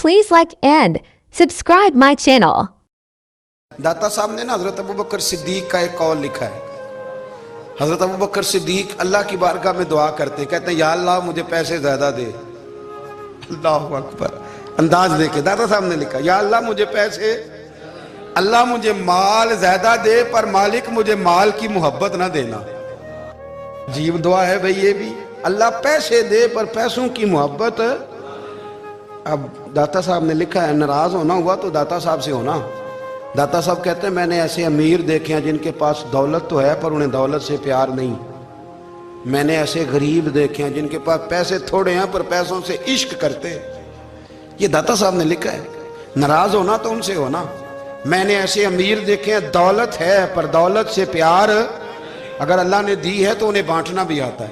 Please like and subscribe my channel. दाता साहब ने ना हजरत अबू बकर सिद्दीक का एक कौल लिखा है। हजरत अबू बकर सिद्दीक अल्लाह की बारगाह में दुआ करते, कहते हैं या अल्लाह मुझे पैसे ज्यादा दे। अल्लाह अकबर, अंदाज देके दाता साहब ने लिखा, या अल्लाह मुझे पैसे, अल्लाह मुझे माल ज्यादा दे, पर मालिक मुझे माल की मोहब्बत ना देना। अजीब दुआ है भाई ये भी, अल्लाह पैसे दे पर पैसों की मोहब्बत। अब दाता साहब ने लिखा है, नाराज होना हुआ तो दाता साहब से होना। दाता साहब कहते हैं मैंने ऐसे अमीर देखे हैं जिनके पास दौलत तो है पर उन्हें दौलत से प्यार नहीं। मैंने ऐसे गरीब देखे हैं जिनके पास पैसे थोड़े हैं पर पैसों से इश्क करते हैं। ये दाता साहब ने लिखा है, नाराज होना तो उनसे होना। मैंने ऐसे अमीर देखे हैं दौलत है पर दौलत से प्यार, अगर अल्लाह ने दी है तो उन्हें बांटना भी आता है,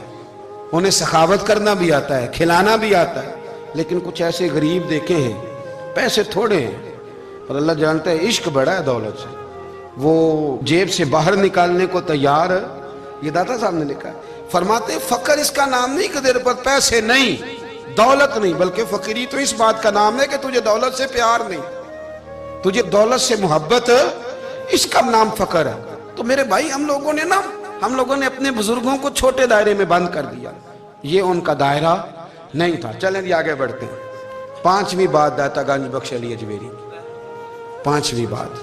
उन्हें सखावत करना भी आता है, खिलाना भी आता है। लेकिन कुछ ऐसे गरीब देखे हैं पैसे थोड़े हैं और अल्लाह जानता है इश्क बड़ा है दौलत से, वो जेब से बाहर निकालने को तैयार। ये दाता साहब ने लिखा है, फरमाते फकर इसका नाम नहीं कि तेरे पर पैसे नहीं, दौलत नहीं, बल्कि फकीरी तो इस बात का नाम है कि तुझे दौलत से प्यार नहीं, तुझे दौलत से मोहब्बत, इसका नाम फकर है। तो मेरे भाई हम लोगों ने अपने बुजुर्गों को छोटे दायरे में बंद कर दिया, ये उनका दायरा नहीं था। चलें जी आगे बढ़ते हैं। पांचवी बात दाता गंज बख्श अली अजमेरी, पांचवी बात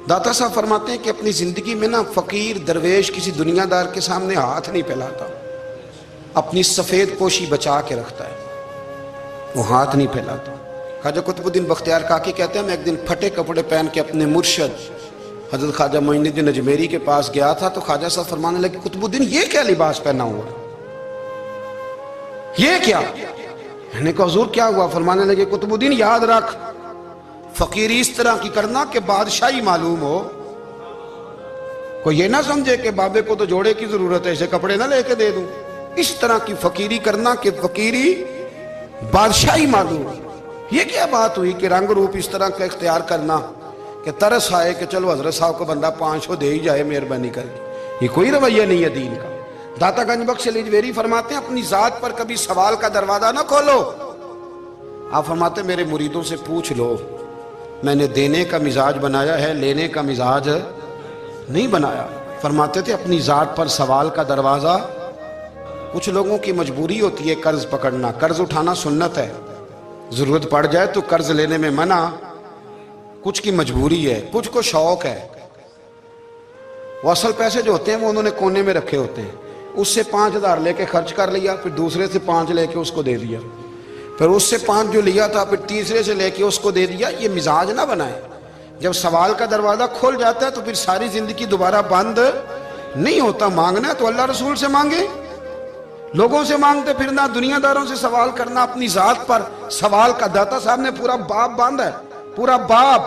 दाता साहब फरमाते हैं कि अपनी जिंदगी में ना फकीर दरवेश किसी दुनियादार के सामने हाथ नहीं फैलाता, अपनी सफेद पोशी बचा के रखता है, वो हाथ नहीं फैलाता। ख्वाजा कुतुबुद्दीन बख्तियार काकी कहते हैं मैं एक दिन फटे कपड़े पहन के अपने मुर्शद हजरत ख्वाजा मोइनुद्दीन अजमेरी के पास गया था, तो ख्वाजा साहब फरमाने लगे कुतुबुद्दीन ये क्या लिबास पहना हुआ, ये क्या? मैंने कहा हुजूर क्या हुआ? फरमाने लगे कुतुबुद्दीन याद रख, फकीरी इस तरह की करना कि बादशाही मालूम हो, कोई ये ना समझे कि बाबे को तो जोड़े की जरूरत है, इसे कपड़े ना लेके दे दूं। इस तरह की फकीरी करना कि फकीरी बादशाही मालूम हो। ये क्या बात हुई कि रंग रूप इस तरह का इख्तियार करना कि तरस आए कि चलो हजरत साहब को बंदा 500 दे ही जाए मेहरबानी करके, ये कोई रवैया नहीं है दीन का। दाता गंज बख्श अली अजमेरी फरमाते हैं अपनी जात पर कभी सवाल का दरवाजा ना खोलो। आप फरमाते मेरे मुरीदों से पूछ लो, मैंने देने का मिजाज बनाया है, लेने का मिजाज नहीं बनाया। फरमाते थे अपनी जात पर सवाल का दरवाजा। कुछ लोगों की मजबूरी होती है कर्ज पकड़ना, कर्ज उठाना सुन्नत है, जरूरत पड़ जाए तो कर्ज लेने में मना। कुछ की मजबूरी है, कुछ को शौक है, वो असल पैसे जो होते हैं वो उन्होंने कोने में रखे होते हैं, उससे 5000 लेके खर्च कर लिया, फिर दूसरे से 5 लेके उसको दे दिया, फिर उससे 5 जो लिया था फिर तीसरे से लेके उसको दे दिया। ये मिजाज ना बनाए। जब सवाल का दरवाजा खोल जाता है तो फिर सारी जिंदगी दोबारा बंद नहीं होता। मांगना है तो अल्लाह रसूल से मांगे, लोगों से मांगते फिरना, दुनियादारों से सवाल करना, अपनी जात पर सवाल का। दाता साहब ने पूरा बाब बांधा है, पूरा बाब।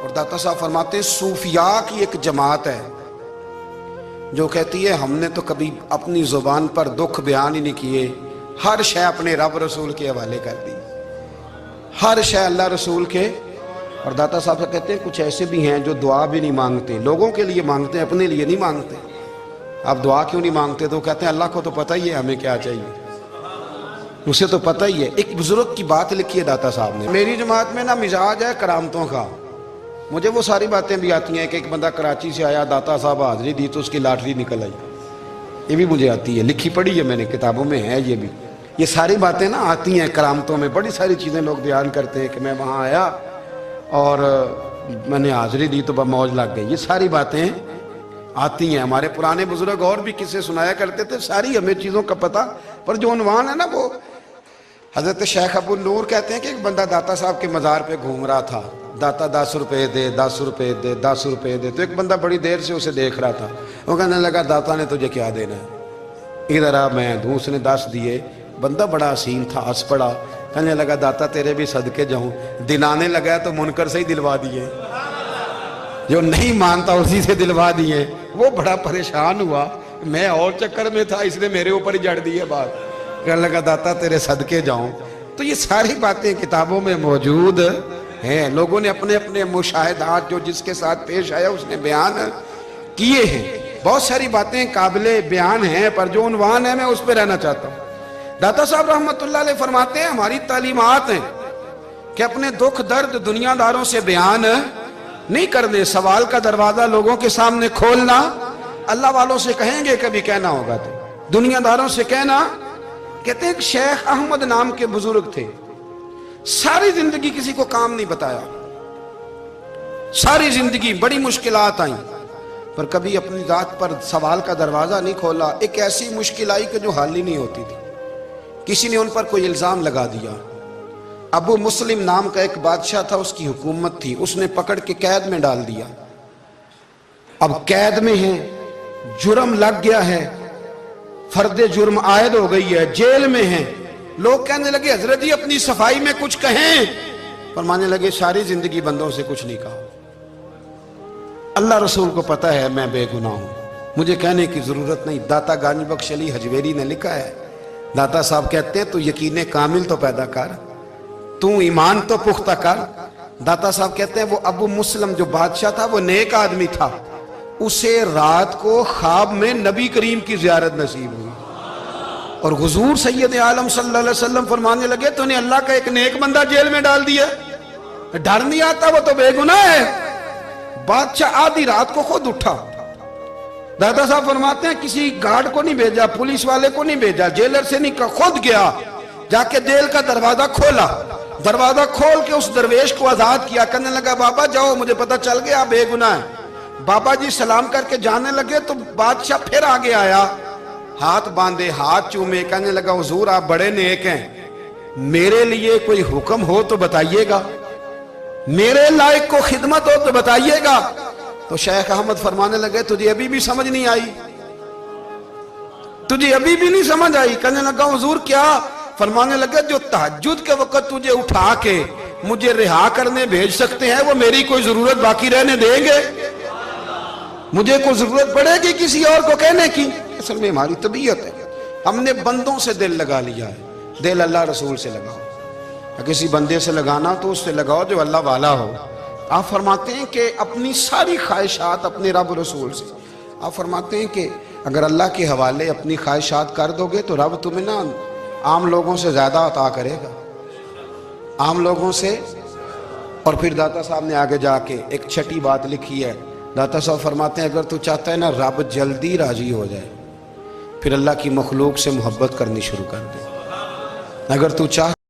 और दाता साहब फरमाते हैं सूफिया की एक जमात है जो कहती है हमने तो कभी अपनी जुबान पर दुख बयान ही नहीं किए, हर शय अपने रब रसूल के हवाले कर दी, हर शय अल्लाह रसूल के। और दाता साहब से कहते हैं कुछ ऐसे भी हैं जो दुआ भी नहीं मांगते, लोगों के लिए मांगते हैं, अपने लिए नहीं मांगते। आप दुआ क्यों नहीं मांगते? तो कहते हैं अल्लाह को तो पता ही है हमें क्या चाहिए, उसे तो पता ही है। एक बुजुर्ग की बात लिखी है दाता साहब ने, मेरी जमात में ना मिजाज है करामतों का। मुझे वो सारी बातें भी आती हैं कि एक बंदा कराची से आया, दाता साहब हाजिरी दी तो उसकी लॉटरी निकल आई, ये भी मुझे आती है, लिखी पढ़ी है मैंने, किताबों में है ये भी। ये सारी बातें ना आती हैं करामतों में, बड़ी सारी चीज़ें लोग बयान करते हैं कि मैं वहाँ आया और मैंने हाजिरी दी तो मौज लग गई। ये सारी बातें आती हैं। हमारे पुराने बुजुर्ग और भी किस्से सुनाया करते थे, सारी हमें चीज़ों का पता, पर जो उन्वान है ना वो हजरत शेख अबू नूर कहते हैं कि एक बंदा दाता साहब के मज़ार पे घूम रहा था, दाता 10 रुपये दे, 10 रुपये दे, 10 रुपये दे। तो एक बंदा बड़ी देर से उसे देख रहा था, वो कहने लगा दाता ने तुझे क्या देना है, इधर आ मैं दूँ। उसने 10 दिए। बंदा बड़ा हसीन था, हंस पड़ा, कहने लगा दाता तेरे भी सदके जाऊँ। दिलाने लगा तो मुनकर से ही दिलवा दिए, जो नहीं मानता उसी से दिलवा दिए। वो बड़ा परेशान हुआ, मैं और चक्कर में था, इसने मेरे ऊपर ही जड़ दी है बात। कहने लगा दाता तेरे सदके जाऊं। तो ये सारी बातें किताबों में मौजूद हैं, लोगों ने अपने अपने मुशाहिदात जो जिसके साथ पेश आया उसने बयान किए हैं। बहुत सारी बातें काबिले बयान हैं, पर जो उन्वान है मैं उस पर रहना चाहता हूँ। दाता साहब रहमतुल्लाह अलैह फरमाते हैं हमारी तालीमात हैं کہ اپنے دکھ درد دنیاداروں سے بیان نہیں کرنے، سوال کا دروازہ لوگوں کے سامنے کھولنا اللہ والوں سے کہیں گے کبھی کہنا ہوگا تو دنیا داروں سے کہنا۔ کہتے ہیں کہ شیخ احمد نام کے بزرگ تھے، ساری زندگی کسی کو کام نہیں بتایا، ساری زندگی بڑی مشکلات آئیں پر کبھی اپنی ذات پر سوال کا دروازہ نہیں کھولا۔ ایک ایسی مشکل آئی کہ جو حل ہی نہیں ہوتی تھی، کسی نے ان پر کوئی الزام لگا دیا۔ ابو مسلم نام کا ایک بادشاہ تھا، اس کی حکومت تھی، اس نے پکڑ کے قید میں ڈال دیا۔ اب قید میں ہیں، جرم لگ گیا ہے، فرد جرم عائد ہو گئی ہے، جیل میں ہیں۔ لوگ کہنے لگے حضرت جی اپنی صفائی میں کچھ کہیں، فرمانے لگے ساری زندگی بندوں سے کچھ نہیں کہا، اللہ رسول کو پتہ ہے میں بے گناہ ہوں، مجھے کہنے کی ضرورت نہیں۔ داتا گانج بخش علی حجویری نے لکھا ہے، داتا صاحب کہتے ہیں تو یقین کامل تو پیدا کر، تو ایمان تو پختہ کر۔ داتا صاحب کہتے ہیں وہ ابو مسلم جو بادشاہ تھا وہ نیک آدمی تھا، اسے رات کو خواب میں نبی کریم کی زیارت نصیب ہوئی، اور حضور سید عالم صلی اللہ علیہ وسلم فرمانے لگے تو نے اللہ کا ایک نیک بندہ جیل میں ڈال دیا، ڈر نہیں آتا، وہ تو بے گناہ ہے۔ بادشاہ آدھی رات کو خود اٹھا، دادا صاحب فرماتے ہیں کسی گارڈ کو نہیں بھیجا، پولیس والے کو نہیں بھیجا، جیلر سے نہیں کہا، خود گیا، جا کے جیل کا دروازہ کھولا، دروازہ کھول کے اس درویش کو آزاد کیا، کہنے لگا بابا جاؤ مجھے پتہ چل گیا آپ بے گناہ ہیں۔ بابا جی سلام کر کے جانے لگے تو بادشاہ پھر آگے آیا، ہاتھ باندھے، ہاتھ چومے، کہنے لگا حضور آپ بڑے نیک ہیں، میرے لیے کوئی حکم ہو تو بتائیے گا، میرے لائق کو خدمت ہو تو بتائیے گا۔ تو شیخ احمد فرمانے لگے تجھے ابھی بھی سمجھ نہیں آئی، تجھے ابھی بھی نہیں سمجھ آئی؟ کہنے لگا حضور کیا؟ فرمانے لگے جو تہجد کے وقت تجھے اٹھا کے مجھے رہا کرنے بھیج سکتے ہیں وہ میری کوئی ضرورت باقی رہنے دیں گے؟ مجھے کوئی ضرورت پڑے گی کسی اور کو کہنے کی؟ اصل میں ہماری طبیعت ہے، ہم نے بندوں سے دل لگا لیا ہے، دل اللہ رسول سے لگاؤ، کسی بندے سے لگانا تو اس سے لگاؤ جو اللہ والا ہو۔ آپ فرماتے ہیں کہ اپنی ساری خواہشات اپنے رب رسول سے، آپ فرماتے ہیں کہ اگر اللہ کے حوالے اپنی خواہشات کر دو گے تو رب تمہیں نا عام لوگوں سے زیادہ عطا کرے گا، عام لوگوں سے۔ اور پھر داتا صاحب نے آگے جا کے ایک چھٹی بات لکھی ہے، داتا صاحب فرماتے ہیں اگر تو چاہتا ہے نا رب جلدی راضی ہو جائے پھر اللہ کی مخلوق سے محبت کرنی شروع کر دے، اگر تو چاہتا